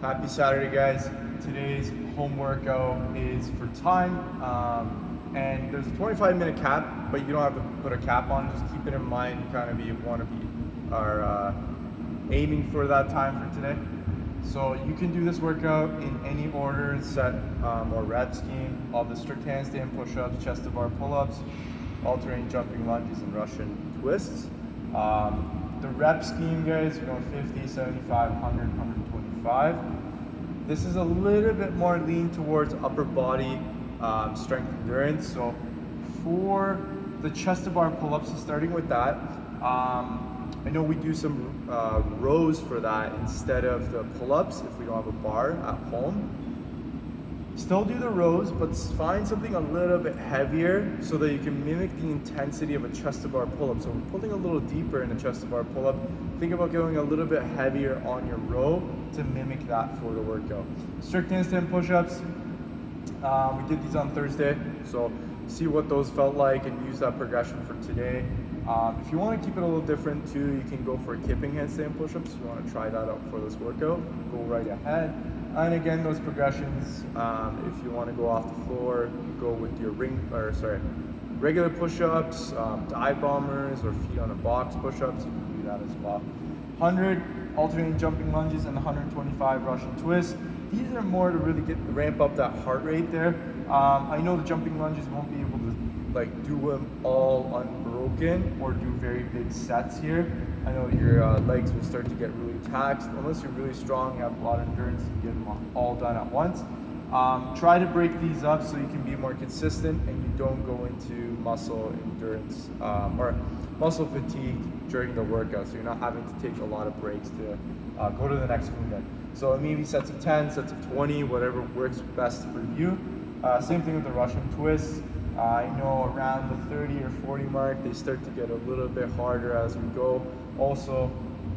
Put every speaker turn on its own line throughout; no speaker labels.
Happy Saturday, guys. Today's home workout is for time, and there's a 25-minute cap, but you don't have to put a cap on. Just keep it in mind, you want to be aiming for that time for today. So you can do this workout in any order, set or rep scheme of the strict handstand push-ups, chest to bar pull-ups, alternating jumping lunges, and Russian twists. The rep scheme, guys, we're going 50, 75, 100, 125. This is a little bit more lean towards upper body strength endurance. So for the chest to bar pull-ups, so starting with that, I know we do some rows for that instead of the pull-ups if we don't have a bar at home. Still do the rows, but find something a little bit heavier so that you can mimic the intensity of a chest to bar pull-up. So we're pulling a little deeper in a chest to bar pull-up. Think about going a little bit heavier on your row to mimic that for the workout. Strict handstand push-ups, we did these on Thursday, so see what those felt like and use that progression for today. If you want to keep it a little different too, you can go for kipping handstand push-ups. If you want to try that out for this workout, go right ahead. And again, those progressions, if you want to go off the floor, go with your regular push-ups, dive bombers, or feet on a box push-ups. You can do that as well. 100 alternating jumping lunges and 125 Russian twists. These are more to really ramp up that heart rate there. I know the jumping lunges won't be able to do them all unbroken or do very big sets here. I know your legs will start to get really taxed unless you're really strong, you have a lot of endurance, and get them all done at once. Try to break these up so you can be more consistent and you don't go into muscle endurance or muscle fatigue during the workout, so you're not having to take a lot of breaks to go to the next movement. So maybe sets of 10, sets of 20, whatever works best for you. Same thing with the Russian twists. I know around the 30 or 40 mark, they start to get a little bit harder as we go. Also,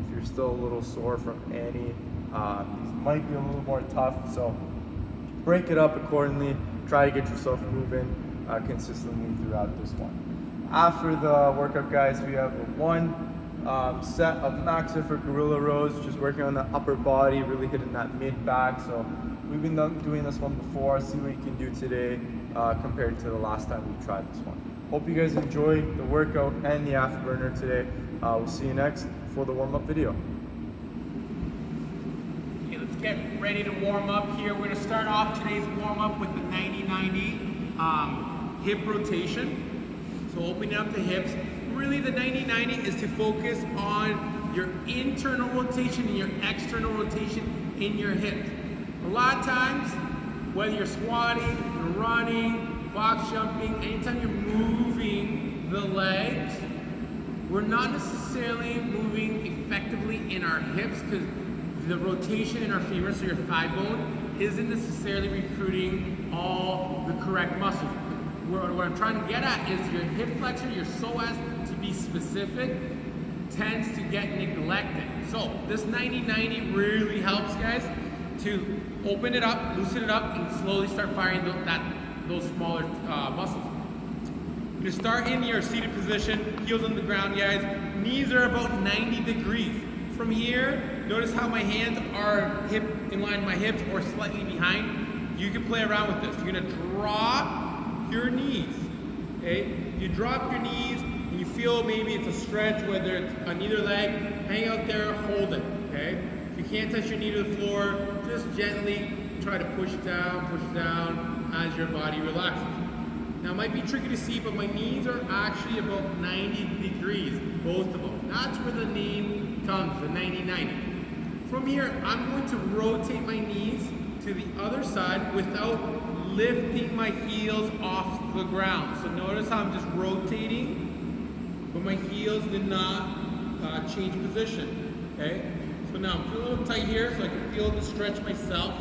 if you're still a little sore from any, these might be a little more tough, so break it up accordingly. Try to get yourself moving consistently throughout this one. After the workout, guys, we have one set of max effort gorilla rows, just working on the upper body, really hitting that mid back. So we've been doing this one before. See what you can do today compared to the last time we tried this one. Hope you guys enjoyed the workout and the afterburner today. We'll see you next for the warm-up video.
Okay, let's get ready to warm up here. We're going to start off today's warm-up with the 90-90 hip rotation. So opening up the hips. Really the 90-90 is to focus on your internal rotation and your external rotation in your hips. A lot of times, whether you're squatting, you're running, box jumping, anytime you're moving the legs, we're not necessarily moving effectively in our hips because the rotation in our femur, so your thigh bone, isn't necessarily recruiting all the correct muscles. What I'm trying to get at is your hip flexor, your psoas, to be specific, tends to get neglected. So this 90-90 really helps, guys, to open it up, loosen it up, and slowly start firing those smaller muscles. You start in your seated position, heels on the ground, guys. Knees are about 90 degrees. From here, notice how my hands are in line with my hips or slightly behind. You can play around with this. You're gonna drop your knees, okay? You drop your knees, and you feel maybe it's a stretch, whether it's on either leg, hang out there, hold it, okay? If you can't touch your knee to the floor, just gently try to push down as your body relaxes. Now it might be tricky to see, but my knees are actually about 90 degrees, both of them. That's where the name comes, the 90-90. From here, I'm going to rotate my knees to the other side without lifting my heels off the ground. So notice how I'm just rotating, but my heels did not change position, okay? So now I'm feeling a little tight here, so I can feel the stretch myself,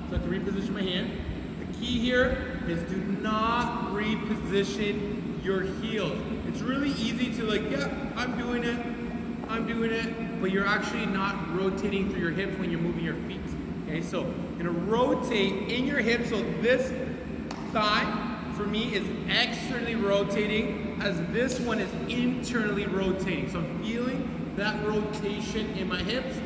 so I can reposition my hand. The key here is do not reposition your heels. It's really easy to I'm doing it, but you're actually not rotating through your hips when you're moving your feet. Okay, so you're gonna rotate in your hips, so this thigh for me is externally rotating as this one is internally rotating. So I'm feeling that rotation in my hips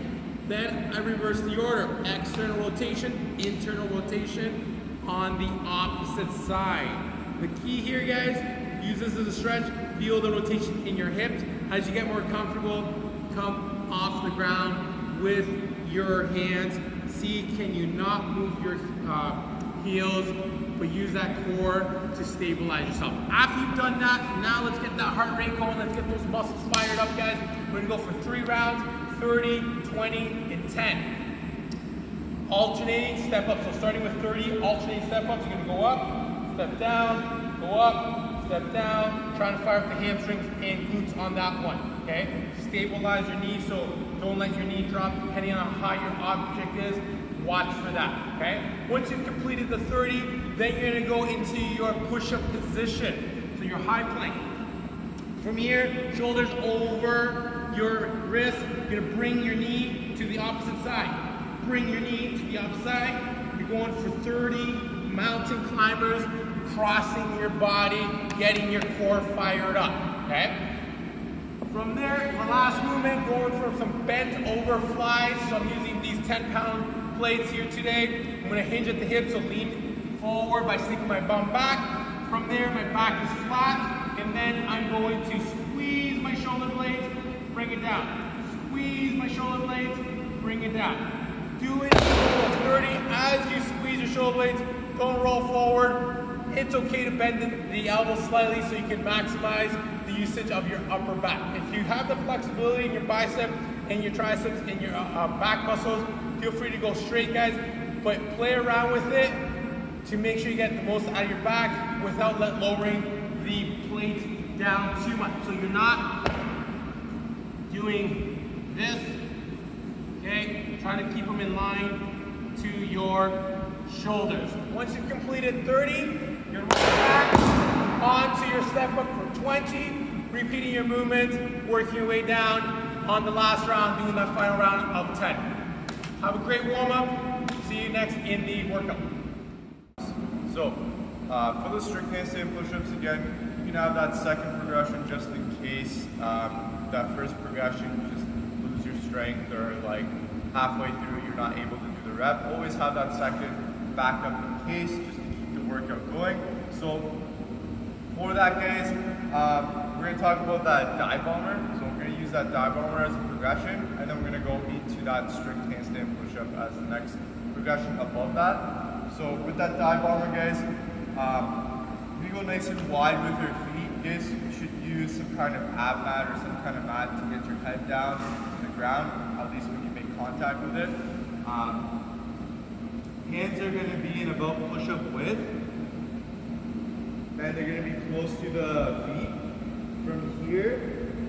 Then I reverse the order. External rotation, internal rotation on the opposite side. The key here, guys, use this as a stretch. Feel the rotation in your hips. As you get more comfortable, come off the ground with your hands. See, can you not move your heels, but use that core to stabilize yourself. After you've done that, now let's get that heart rate going. Let's get those muscles fired up, guys. We're gonna go for 3 rounds, 30, 20, and 10. Alternating step up. So starting with 30 alternating step ups, you're gonna go up, step down, go up, step down, trying to fire up the hamstrings and glutes on that one, okay? Stabilize your knee, so don't let your knee drop depending on how your object is. Watch for that, okay? Once you've completed the 30, then you're gonna go into your push-up position. So your high plank. From here, shoulders over your wrist. You're gonna bring your knee to the opposite side. Bring your knee to the opposite side. You're going for 30 mountain climbers, crossing your body, getting your core fired up, okay? From there, the last movement, going for some bent over flies. So I'm using these 10-pound plates here today. I'm going to hinge at the hips, so lean forward by sticking my bum back. From there, my back is flat, and then I'm going to squeeze my shoulder blades, bring it down. Squeeze my shoulder blades, bring it down. Do it until 30. As you squeeze your shoulder blades, don't roll forward. It's okay to bend the elbow slightly so you can maximize the usage of your upper back. If you have the flexibility in your bicep and your triceps and your back muscles, feel free to go straight, guys, but play around with it to make sure you get the most out of your back without lowering the plate down too much. So you're not doing this, okay? Try to keep them in line to your shoulders. Once you've completed 30, you're gonna move back onto your step up for 20, repeating your movement, working your way down on the last round, doing that final round of 10. Have a great warm-up. See you next in the workout.
So, for the strict handstand push-ups, again, you can have that second progression just in case that first progression you just lose your strength, or like halfway through you're not able to do the rep. Always have that second backup in case, just to keep the workout going. So, for that, guys, we're going to talk about that dive bomber. So we're going to use that dive bomber as a progression, and then we're going to go into that strict handstand push-up as the next progression above that. So with that dive bomber, guys, you go nice and wide with your feet. Guys, you should use some kind of ab mat or some kind of mat to get your head down to the ground, at least when you make contact with it. Hands are going to be in about push-up width, and they're going to be close to the feet. From here,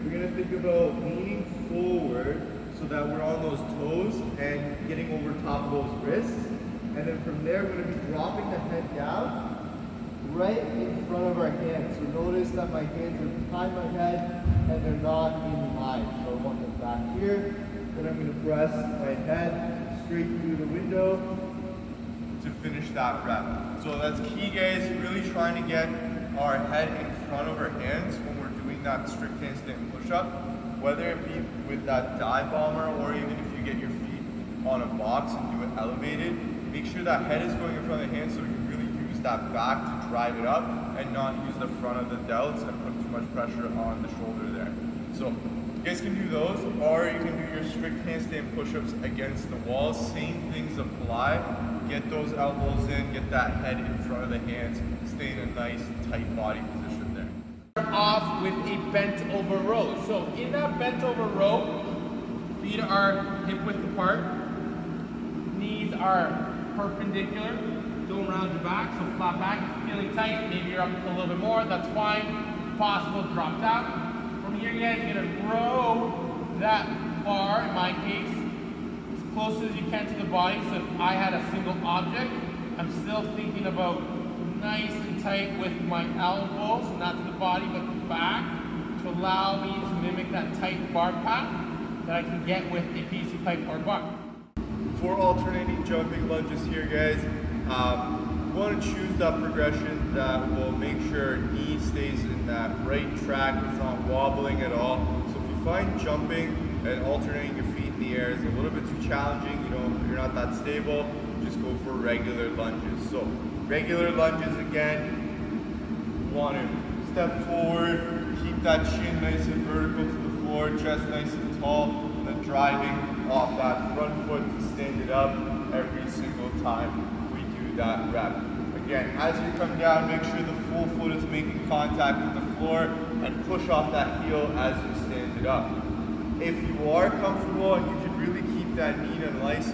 we're going to think about leaning forward so that we're on those toes and getting over top of those wrists. And then from there, we're going to be dropping the head down right in front of our hands. So notice that my hands are behind my head and they're not in line. So I want them back here. Then I'm going to press my head straight through the window to finish that rep. So that's key, guys, really trying to get our head in front of our hands when we're doing that strict handstand push-up, whether it be with that dive bomber or even if you get your feet on a box and do it elevated. Make sure that head is going in front of the hands so we can really use that back to drive it up and not use the front of the delts and put too much pressure on the shoulder there. So you guys can do those, or you can do your strict handstand push-ups against the wall. Same things apply. Get those elbows in, get that head in front of the hands, stay in a nice tight body position there.
Start off with a bent over row. So in that bent over row, feet are hip width apart, knees are perpendicular, don't round your back, so flat back. If you're feeling tight, maybe you're up a little bit more, that's fine. If possible, drop down. From here, guys, you're gonna row that bar, in my case, as close as you can to the body. So if I had a single object, I'm still thinking about nice and tight with my elbows, not to the body, but the back, to allow me to mimic that tight bar path that I can get with a PC pipe or bar.
For alternating jumping lunges here, guys, you want to choose that progression that will make sure knee stays in that right track, it's not wobbling at all. So if you find jumping and alternating your feet in the air is a little bit too challenging, you're not that stable, just go for regular lunges. So regular lunges again, you want to step forward, keep that shin nice and vertical to the floor, chest nice and tall, and then driving off that front foot to stand it up every single time we do that rep. Again, as you come down, make sure the full foot is making contact with the floor and push off that heel as you stand it up. If you are comfortable and you can really keep that knee in a nice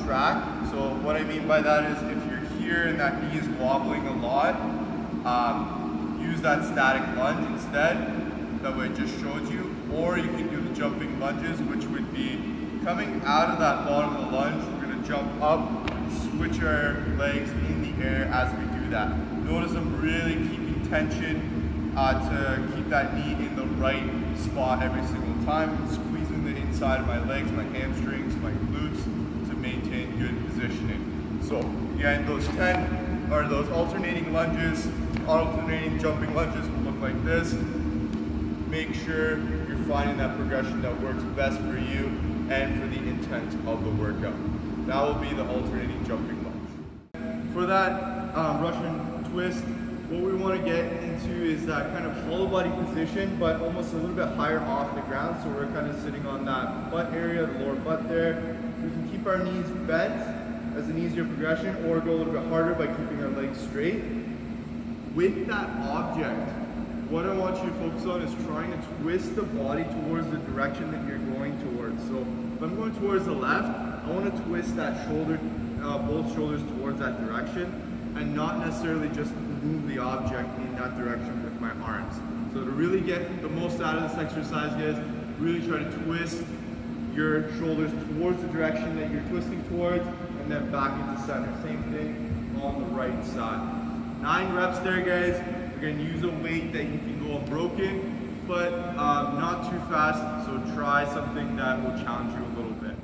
track, so what I mean by that is if you're here and that knee is wobbling a lot, use that static lunge instead that we just showed you, or you can do the jumping lunges, which would be coming out of that bottom of the lunge. We're going to jump up, switch our legs in the air as we do that. Notice I'm really keeping tension to keep that knee in the right spot every single time. I'm squeezing the inside of my legs, my hamstrings, my glutes to maintain good positioning. So again, those alternating lunges, alternating jumping lunges will look like this. Make sure you're finding that progression that works best for you and for the intent of the workout. That will be the alternating jumping lunge. For that Russian twist, what we want to get into is that kind of hollow body position, but almost a little bit higher off the ground. So we're kind of sitting on that butt area, the lower butt there. We can keep our knees bent as an easier progression, or go a little bit harder by keeping our legs straight. With that object, what I want you to focus on is trying to twist the body towards the direction that you're going towards. So if I'm going towards the left, I want to twist that shoulder, both shoulders towards that direction, and not necessarily just move the object in that direction with my arms. So to really get the most out of this exercise, guys, really try to twist your shoulders towards the direction that you're twisting towards, and then back into center. Same thing on the right side. 9 reps there, guys. We're gonna use a weight that you can go unbroken, but not too fast, so try something that will challenge you a little bit.